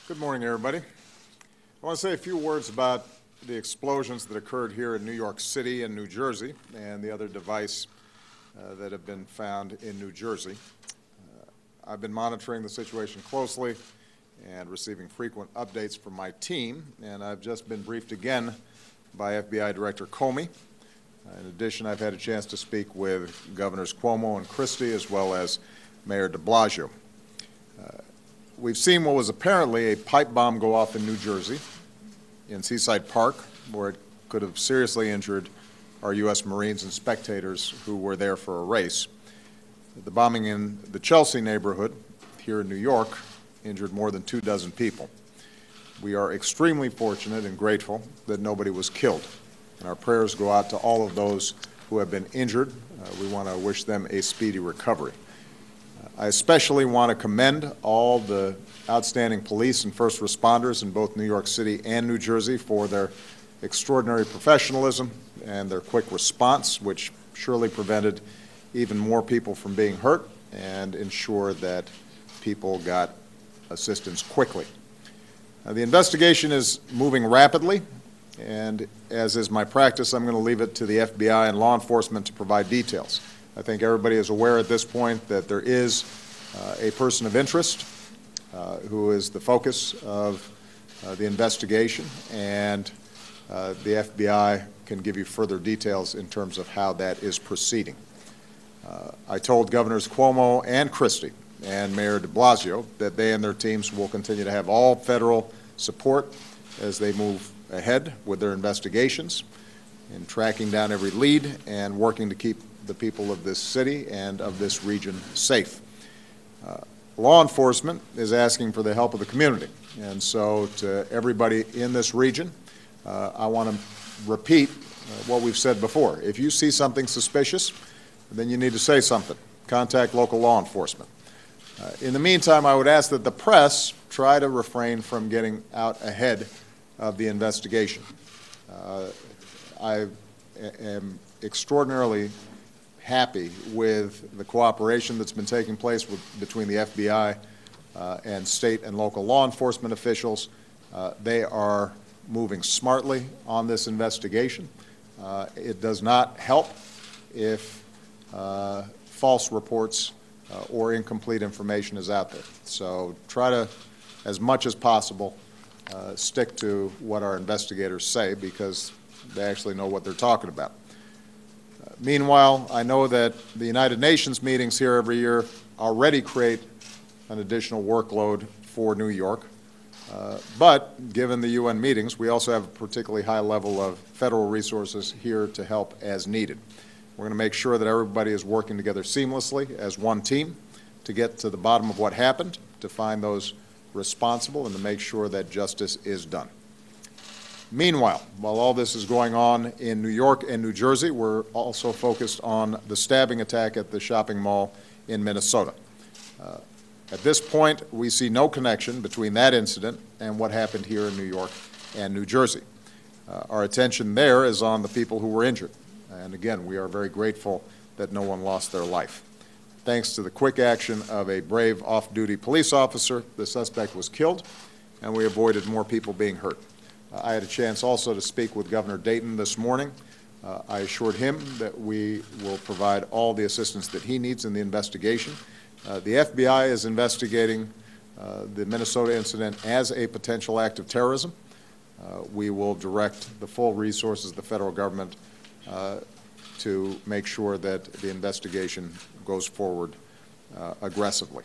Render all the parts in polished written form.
Good morning, everybody. I want to say a few words about the explosions that occurred here in New York City and New Jersey and the other device that have been found in New Jersey. I've been monitoring the situation closely and receiving frequent updates from my team, and I've just been briefed again by FBI Director Comey. In addition, I've had a chance to speak with Governors Cuomo and Christie as well as Mayor de Blasio. We've seen what was apparently a pipe bomb go off in New Jersey, in Seaside Park, where it could have seriously injured our U.S. Marines and spectators who were there for a race. The bombing in the Chelsea neighborhood here in New York injured more than 24 people. We are extremely fortunate and grateful that nobody was killed, and our prayers go out to all of those who have been injured. We want to wish them a speedy recovery. I especially want to commend all the outstanding police and first responders in both New York City and New Jersey for their extraordinary professionalism and their quick response, which surely prevented even more people from being hurt and ensured that people got assistance quickly. The investigation is moving rapidly, and as is my practice, I'm going to leave it to the FBI and law enforcement to provide details. I think everybody is aware at this point that there is a person of interest who is the focus of the investigation, and the FBI can give you further details in terms of how that is proceeding. I told Governors Cuomo and Christie and Mayor de Blasio that they and their teams will continue to have all federal support as they move ahead with their investigations in tracking down every lead and working to keep the people of this city and of this region safe. Law enforcement is asking for the help of the community, and so to everybody in this region, I want to repeat what we've said before. If you see something suspicious, then you need to say something. Contact local law enforcement. In the meantime, I would ask that the press try to refrain from getting out ahead of the investigation. I am extraordinarily happy with the cooperation that's been taking place between the FBI and state and local law enforcement officials. They are moving smartly on this investigation. It does not help if false reports or incomplete information is out there. So try to, as much as possible, stick to what our investigators say, because they actually know what they're talking about. Meanwhile, I know that the United Nations meetings here every year already create an additional workload for New York. But given the UN meetings, we also have a particularly high level of federal resources here to help as needed. We're going to make sure that everybody is working together seamlessly as one team to get to the bottom of what happened, to find those responsible, and to make sure that justice is done. Meanwhile, while all this is going on in New York and New Jersey, we're also focused on the stabbing attack at the shopping mall in Minnesota. At this point, we see no connection between that incident and what happened here in New York and New Jersey. Our attention there is on the people who were injured. And again, we are very grateful that no one lost their life. Thanks to the quick action of a brave off-duty police officer, the suspect was killed, and we avoided more people being hurt. I had a chance also to speak with Governor Dayton this morning. I assured him that we will provide all the assistance that he needs in the investigation. The FBI is investigating the Minnesota incident as a potential act of terrorism. We will direct the full resources of the federal government to make sure that the investigation goes forward aggressively.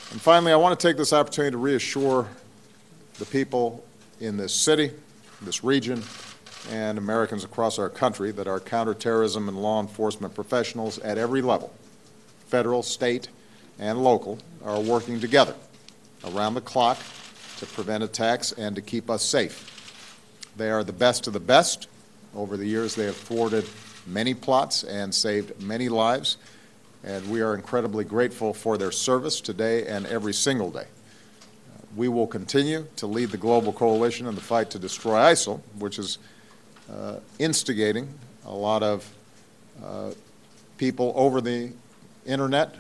And finally, I want to take this opportunity to reassure the people in this city, this region, and Americans across our country that our counterterrorism and law enforcement professionals at every level, federal, state, and local, are working together around the clock to prevent attacks and to keep us safe. They are the best of the best. Over the years, they have thwarted many plots and saved many lives, and we are incredibly grateful for their service today and every single day. We will continue to lead the global coalition in the fight to destroy ISIL, which is instigating a lot of people over the internet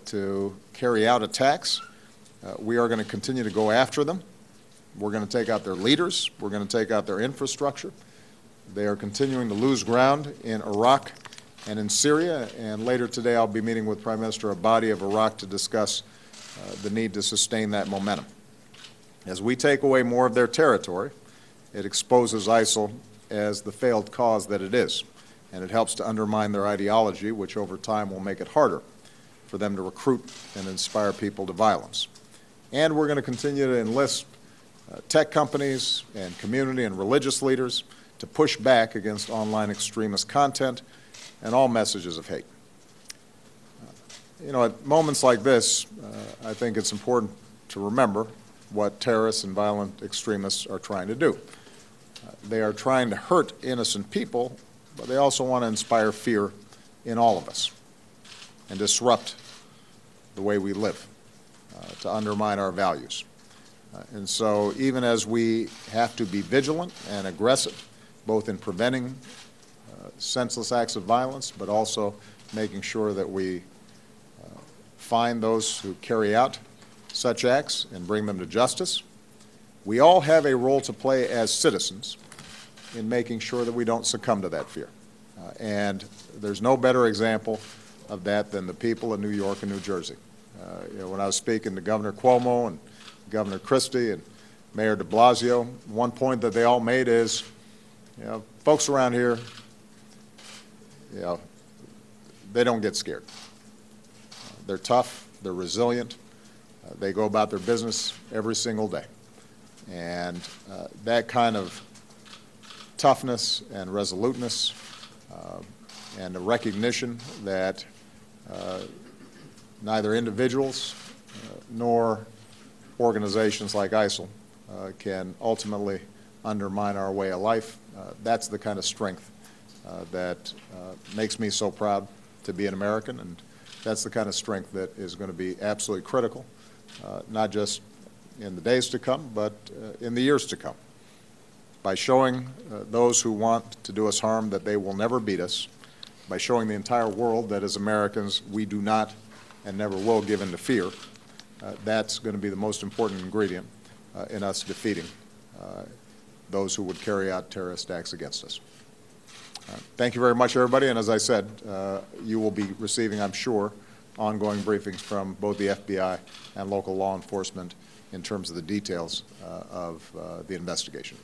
to carry out attacks We are going to continue to go after them. We're going to take out their leaders. We're going to take out their infrastructure. They are continuing to lose ground in Iraq and in Syria, and later today I'll be meeting with Prime Minister Abadi of Iraq to discuss the need to sustain that momentum. As we take away more of their territory, it exposes ISIL as the failed cause that it is, and it helps to undermine their ideology, which over time will make it harder for them to recruit and inspire people to violence. And we're going to continue to enlist tech companies and community and religious leaders to push back against online extremist content and all messages of hate. At moments like this, I think it's important to remember what terrorists and violent extremists are trying to do. They are trying to hurt innocent people, but they also want to inspire fear in all of us and disrupt the way we live, to undermine our values. And so even as we have to be vigilant and aggressive, both in preventing senseless acts of violence, but also making sure that we find those who carry out such acts and bring them to justice, we all have a role to play as citizens in making sure that we don't succumb to that fear. And there's no better example of that than the people of New York and New Jersey. When I was speaking to Governor Cuomo and Governor Christie and Mayor de Blasio, one point that they all made is, folks around here, they don't get scared. They're tough, they're resilient, they go about their business every single day. And that kind of toughness and resoluteness and the recognition that neither individuals nor organizations like ISIL can ultimately undermine our way of life. That's the kind of strength that makes me so proud to be an American, and that's the kind of strength that is going to be absolutely critical, not just in the days to come, but in the years to come. By showing those who want to do us harm that they will never beat us, by showing the entire world that as Americans we do not and never will give in to fear, that's going to be the most important ingredient in us defeating those who would carry out terrorist acts against us. Thank you very much, everybody, and as I said, you will be receiving, I'm sure, ongoing briefings from both the FBI and local law enforcement in terms of the details of the investigation.